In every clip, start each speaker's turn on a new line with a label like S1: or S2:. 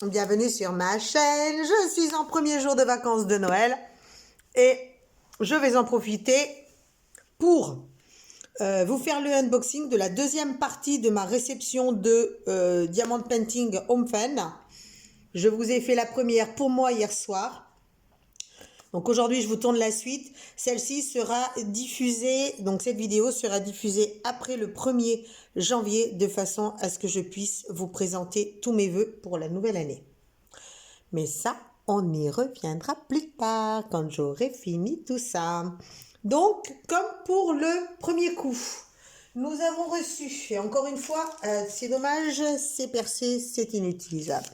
S1: bienvenue sur ma chaîne. Je suis en premier jour de vacances de Noël et je vais en profiter pour vous faire le unboxing de la deuxième partie de ma réception de Diamond Painting Home Fan. Je vous ai fait la première pour moi hier soir. Donc aujourd'hui, je vous tourne la suite. Celle-ci sera diffusée, donc cette vidéo sera diffusée après le 1er janvier de façon à ce que je puisse vous présenter tous mes vœux pour la nouvelle année. Mais ça, on y reviendra plus tard quand j'aurai fini tout ça. Donc, comme pour le premier coup, nous avons reçu, et encore une fois, c'est dommage, c'est percé, c'est inutilisable.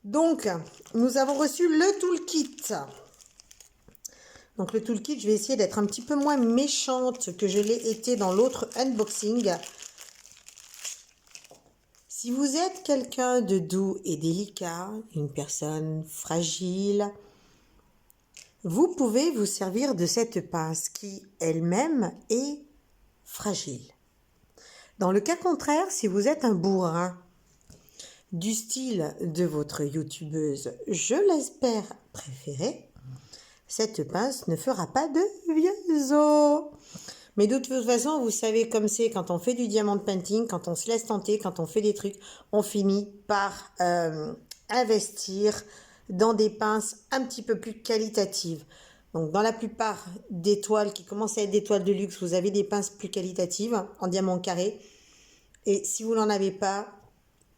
S1: Donc, nous avons reçu le toolkit. Donc le toolkit, je vais essayer d'être un petit peu moins méchante que je l'ai été dans l'autre unboxing. Si vous êtes quelqu'un de doux et délicat, une personne fragile, vous pouvez vous servir de cette pince qui elle-même est fragile. Dans le cas contraire, si vous êtes un bourrin du style de votre youtubeuse, je l'espère préférée, cette pince ne fera pas de vieux os. Mais de toute façon, vous savez comme c'est quand on fait du diamond painting, quand on se laisse tenter, quand on fait des trucs, on finit par investir dans des pinces un petit peu plus qualitatives. Donc dans la plupart des toiles qui commencent à être des toiles de luxe, vous avez des pinces plus qualitatives en diamant carré. Et si vous n'en avez pas,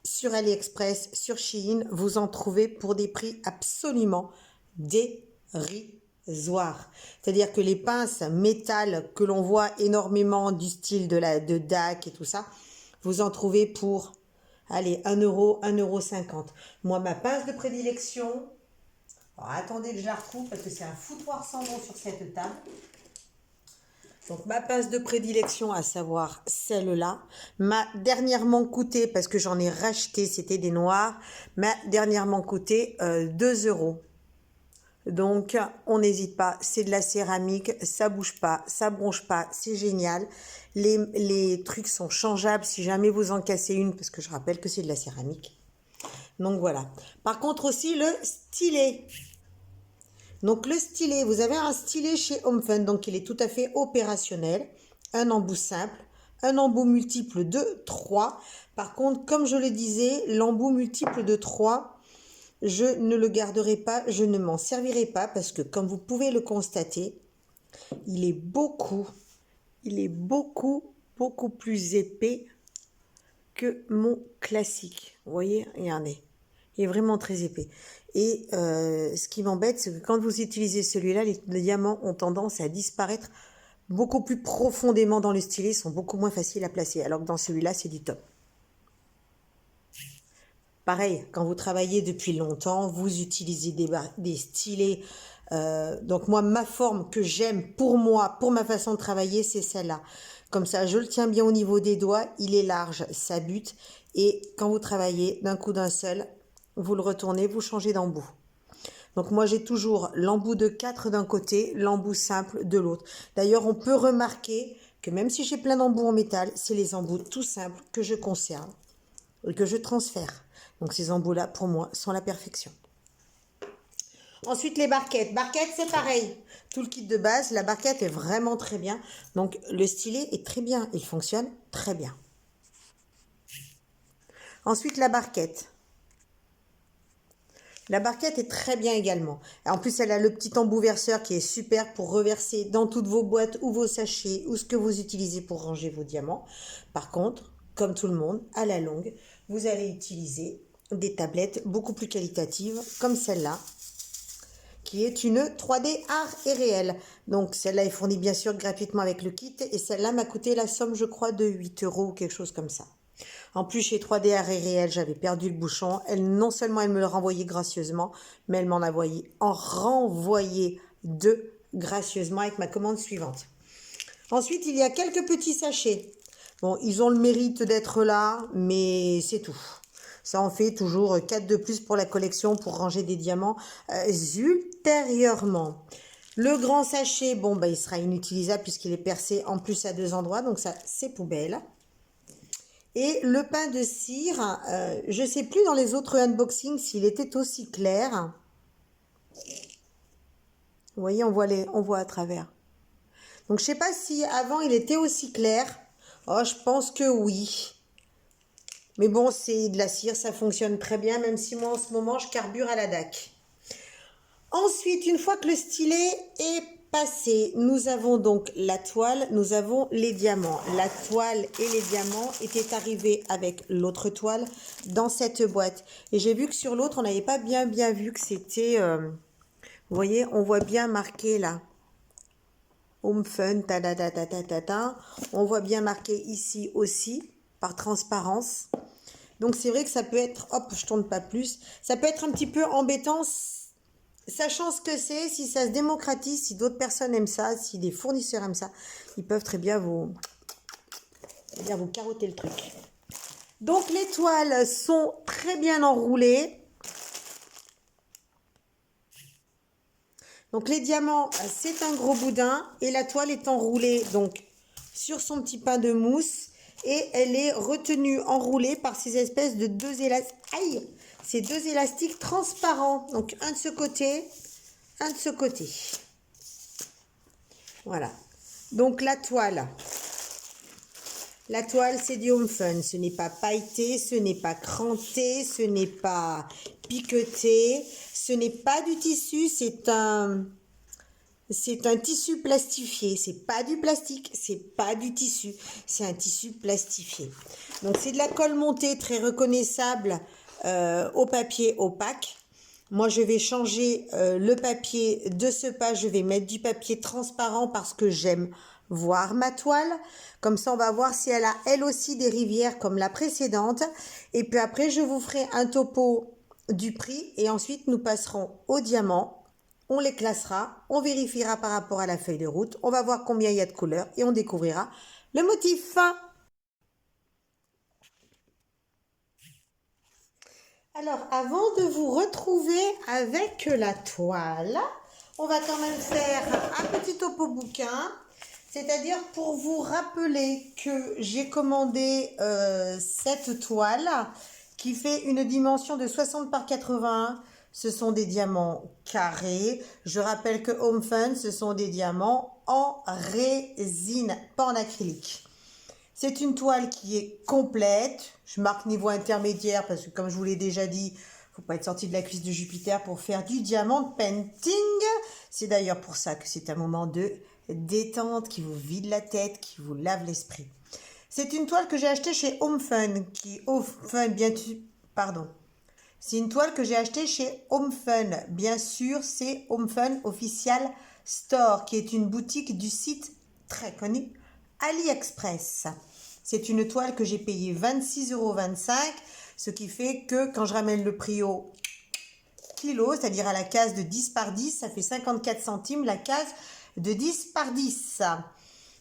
S1: sur AliExpress, sur Shein, vous en trouvez pour des prix absolument dérisoires. C'est-à-dire que les pinces métal que l'on voit énormément du style de DAC et tout ça, vous en trouvez pour, allez, 1 euro, 1,50 €. Moi, ma pince de prédilection, alors attendez que je la retrouve parce que c'est un foutoir sans nom sur cette table. Donc ma pince de prédilection, à savoir celle-là, m'a dernièrement coûté, parce que j'en ai racheté, c'était des noirs, m'a dernièrement coûté 2 €. Donc on n'hésite pas, c'est de la céramique, ça bouge pas, ça bronche pas, c'est génial. Les trucs sont changeables si jamais vous en cassez une, parce que je rappelle que c'est de la céramique. Donc voilà. Par contre aussi le stylet. Donc le stylet, vous avez un stylet chez HomeFun, donc il est tout à fait opérationnel. Un embout simple, un embout multiple de 3. Par contre, comme je le disais, l'embout multiple de 3, je ne le garderai pas, je ne m'en servirai pas parce que comme vous pouvez le constater, il est beaucoup plus épais que mon classique. Vous voyez, regardez. Il est vraiment très épais. Et ce qui m'embête, c'est que quand vous utilisez celui-là, les diamants ont tendance à disparaître beaucoup plus profondément dans le stylet, sont beaucoup moins faciles à placer. Alors que dans celui-là, c'est du top. Pareil, quand vous travaillez depuis longtemps, vous utilisez des stylets. Donc moi, ma forme que j'aime pour moi, pour ma façon de travailler, c'est celle-là. Comme ça, je le tiens bien au niveau des doigts, il est large, ça bute. Et quand vous travaillez d'un coup d'un seul, vous le retournez, vous changez d'embout. Donc moi, j'ai toujours l'embout de 4 d'un côté, l'embout simple de l'autre. D'ailleurs, on peut remarquer que même si j'ai plein d'embouts en métal, c'est les embouts tout simples que je conserve et que je transfère. Donc ces embouts-là, pour moi, sont la perfection. Ensuite, les barquettes. Barquettes, c'est pareil. Tout le kit de base, la barquette est vraiment très bien. Donc le stylet est très bien, il fonctionne très bien. Ensuite, la barquette. La barquette est très bien également. En plus, elle a le petit embout verseur qui est super pour reverser dans toutes vos boîtes ou vos sachets ou ce que vous utilisez pour ranger vos diamants. Par contre, comme tout le monde, à la longue, vous allez utiliser des tablettes beaucoup plus qualitatives comme celle-là, qui est une 3D art et réel. Donc celle-là est fournie bien sûr gratuitement avec le kit et celle-là m'a coûté la somme, je crois, de 8 € ou quelque chose comme ça. En plus, chez 3D Art et Réel, j'avais perdu le bouchon. Non seulement elle me le renvoyait gracieusement, mais elle m'en a renvoyé deux gracieusement avec ma commande suivante. Ensuite, il y a quelques petits sachets. Bon, ils ont le mérite d'être là, mais c'est tout. Ça en fait toujours 4 de plus pour la collection pour ranger des diamants ultérieurement. Le grand sachet, bon, il sera inutilisable puisqu'il est percé en plus à 2 endroits, donc ça, c'est poubelle. Et le pain de cire, je ne sais plus dans les autres unboxings s'il était aussi clair. Vous voyez, on voit à travers. Donc, je ne sais pas si avant il était aussi clair. Oh, je pense que oui. Mais bon, c'est de la cire, ça fonctionne très bien, même si moi, en ce moment, je carbure à la DAC. Ensuite, une fois que le stylet est passé, nous avons donc la toile, nous avons les diamants. La toile et les diamants étaient arrivés avec l'autre toile dans cette boîte. Et j'ai vu que sur l'autre, on n'avait pas bien vu que c'était... vous voyez, on voit bien marqué là. Home Fun, ta ta ta ta ta ta ta. On voit bien marqué ici aussi, par transparence. Donc c'est vrai que ça peut être, hop, je tourne pas plus, ça peut être un petit peu embêtant, sachant ce que c'est, si ça se démocratise, si d'autres personnes aiment ça, si des fournisseurs aiment ça, ils peuvent très bien vous carotter le truc. Donc les toiles sont très bien enroulées. Donc les diamants, c'est un gros boudin et la toile est enroulée donc sur son petit pain de mousse et elle est retenue, enroulée par ces espèces de deux élastiques. Aïe! Ces deux élastiques transparents. Donc un de ce côté, un de ce côté. Voilà. Donc la toile, c'est du Home Fun. Ce n'est pas pailleté, ce n'est pas cranté, ce n'est pas piqueté, ce n'est pas du tissu, c'est un tissu plastifié. C'est pas du plastique, c'est pas du tissu, c'est un tissu plastifié. Donc c'est de la colle montée très reconnaissable au papier opaque. Moi, je vais changer le papier de ce pas. Je vais mettre du papier transparent parce que j'aime voir ma toile. Comme ça, on va voir si elle a elle aussi des rivières comme la précédente. Et puis après, je vous ferai un topo du prix. Et ensuite, nous passerons au diamant. On les classera. On vérifiera par rapport à la feuille de route. On va voir combien il y a de couleurs. Et on découvrira le motif. Alors, avant de vous retrouver avec la toile, on va quand même faire un petit topo bouquin, c'est-à-dire pour vous rappeler que j'ai commandé cette toile qui fait une dimension de 60 par 81. Ce sont des diamants carrés. Je rappelle que Home Fun, ce sont des diamants en résine, pas en acrylique. C'est une toile qui est complète. Je marque niveau intermédiaire parce que comme je vous l'ai déjà dit, il ne faut pas être sorti de la cuisse de Jupiter pour faire du diamant painting. C'est d'ailleurs pour ça que c'est un moment de détente qui vous vide la tête, qui vous lave l'esprit. C'est une toile que j'ai achetée chez Home Fun, C'est une toile que j'ai achetée chez Home Fun. Bien sûr, c'est Home Fun Official Store, qui est une boutique du site très connu AliExpress. C'est une toile que j'ai payée 26,25 €, ce qui fait que quand je ramène le prix au kilo, c'est-à-dire à la case de 10 par 10, ça fait 54 centimes la case de 10 par 10.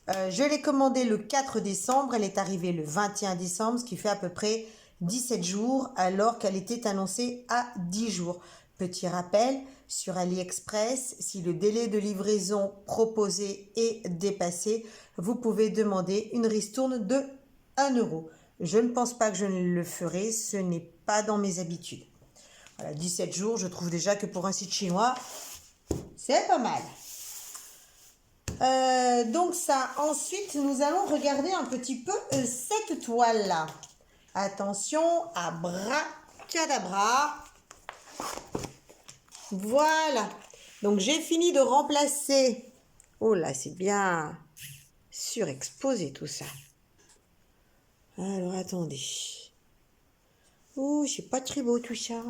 S1: Je l'ai commandée le 4 décembre, elle est arrivée le 21 décembre, ce qui fait à peu près 17 jours alors qu'elle était annoncée à 10 jours. Petit rappel, sur AliExpress, si le délai de livraison proposé est dépassé, vous pouvez demander une ristourne de 1 €. Je ne pense pas que je le ferai, ce n'est pas dans mes habitudes. Voilà, 17 jours, je trouve déjà que pour un site chinois, c'est pas mal. Donc ça, ensuite, nous allons regarder un petit peu cette toile-là. Attention, abracadabra. Voilà. Donc, j'ai fini de remplacer. Oh là, c'est bien surexposé tout ça. Alors, attendez. Oh, c'est pas très beau tout ça.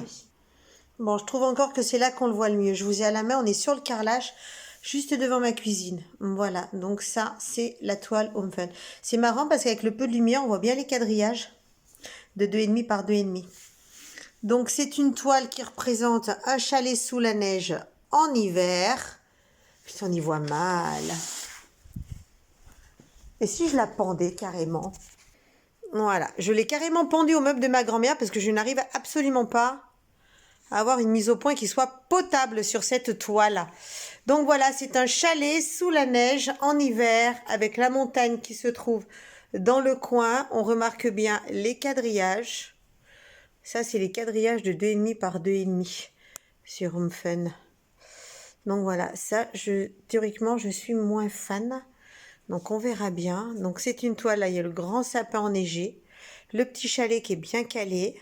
S1: Bon, je trouve encore que c'est là qu'on le voit le mieux. Je vous ai à la main, on est sur le carrelage, juste devant ma cuisine. Voilà, donc ça, c'est la toile Home Fun. C'est marrant parce qu'avec le peu de lumière, on voit bien les quadrillages de 2,5 par 2,5. Donc, c'est une toile qui représente un chalet sous la neige en hiver. Putain, on y voit mal. Et si je la pendais carrément? Voilà, je l'ai carrément pendue au meuble de ma grand-mère parce que je n'arrive absolument pas à avoir une mise au point qui soit potable sur cette toile. Donc voilà, c'est un chalet sous la neige en hiver avec la montagne qui se trouve Dans le coin, on remarque bien les quadrillages. Ça, c'est les quadrillages de 2,5 par 2,5 sur Home Fun. Donc voilà, ça, théoriquement, je suis moins fan. Donc on verra bien. Donc c'est une toile, là, il y a le grand sapin enneigé, le petit chalet qui est bien calé,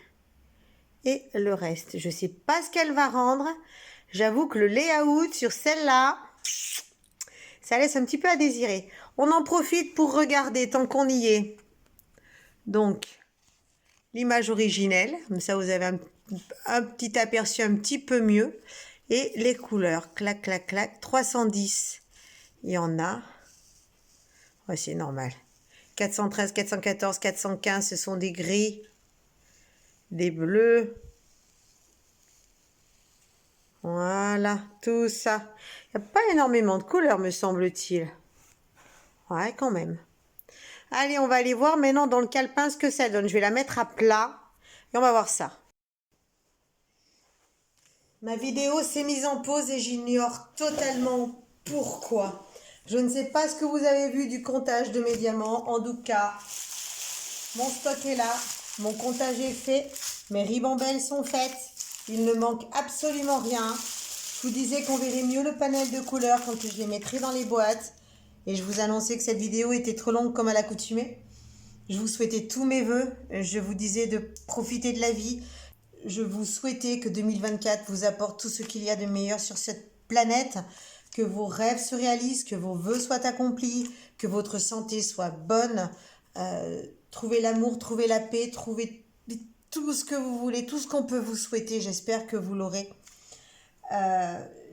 S1: et le reste. Je ne sais pas ce qu'elle va rendre. J'avoue que le layout sur celle-là, ça laisse un petit peu à désirer. On en profite pour regarder tant qu'on y est. Donc, l'image originelle, comme ça vous avez un petit aperçu un petit peu mieux. Et les couleurs, clac, clac, clac, 310. Il y en a. Ouais, c'est normal. 413, 414, 415, ce sont des gris, des bleus. Voilà, tout ça. Il n'y a pas énormément de couleurs, me semble-t-il. Ouais, quand même. Allez, on va aller voir maintenant dans le calepin ce que ça donne. Je vais la mettre à plat et on va voir ça. Ma vidéo s'est mise en pause et j'ignore totalement pourquoi. Je ne sais pas ce que vous avez vu du comptage de mes diamants. En tout cas, mon stock est là. Mon comptage est fait. Mes ribambelles sont faites. Il ne manque absolument rien. Je vous disais qu'on verrait mieux le panel de couleurs quand je les mettrai dans les boîtes. Et je vous annonçais que cette vidéo était trop longue comme à l'accoutumée. Je vous souhaitais tous mes vœux. Je vous disais de profiter de la vie. Je vous souhaitais que 2024 vous apporte tout ce qu'il y a de meilleur sur cette planète. Que vos rêves se réalisent, que vos vœux soient accomplis, que votre santé soit bonne. Trouvez l'amour, trouvez la paix, trouvez tout ce que vous voulez, tout ce qu'on peut vous souhaiter. J'espère que vous l'aurez.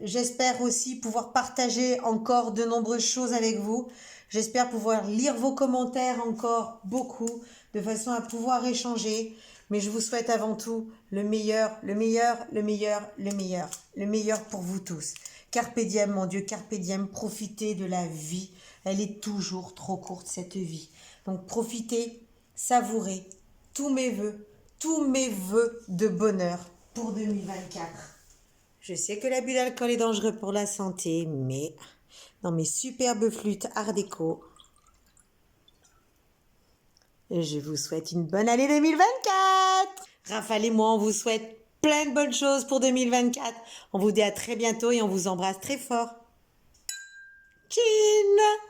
S1: J'espère aussi pouvoir partager encore de nombreuses choses avec vous. J'espère pouvoir lire vos commentaires encore beaucoup, de façon à pouvoir échanger. Mais je vous souhaite avant tout le meilleur, le meilleur, le meilleur, le meilleur. Le meilleur pour vous tous. Carpe diem, mon Dieu, carpe diem, profitez de la vie. Elle est toujours trop courte, cette vie. Donc profitez, savourez tous mes vœux de bonheur pour 2024. Je sais que l'abus d'alcool est dangereux pour la santé, mais dans mes superbes flûtes art déco, je vous souhaite une bonne année 2024. Raphaël et moi, on vous souhaite plein de bonnes choses pour 2024. On vous dit à très bientôt et on vous embrasse très fort. Tchine!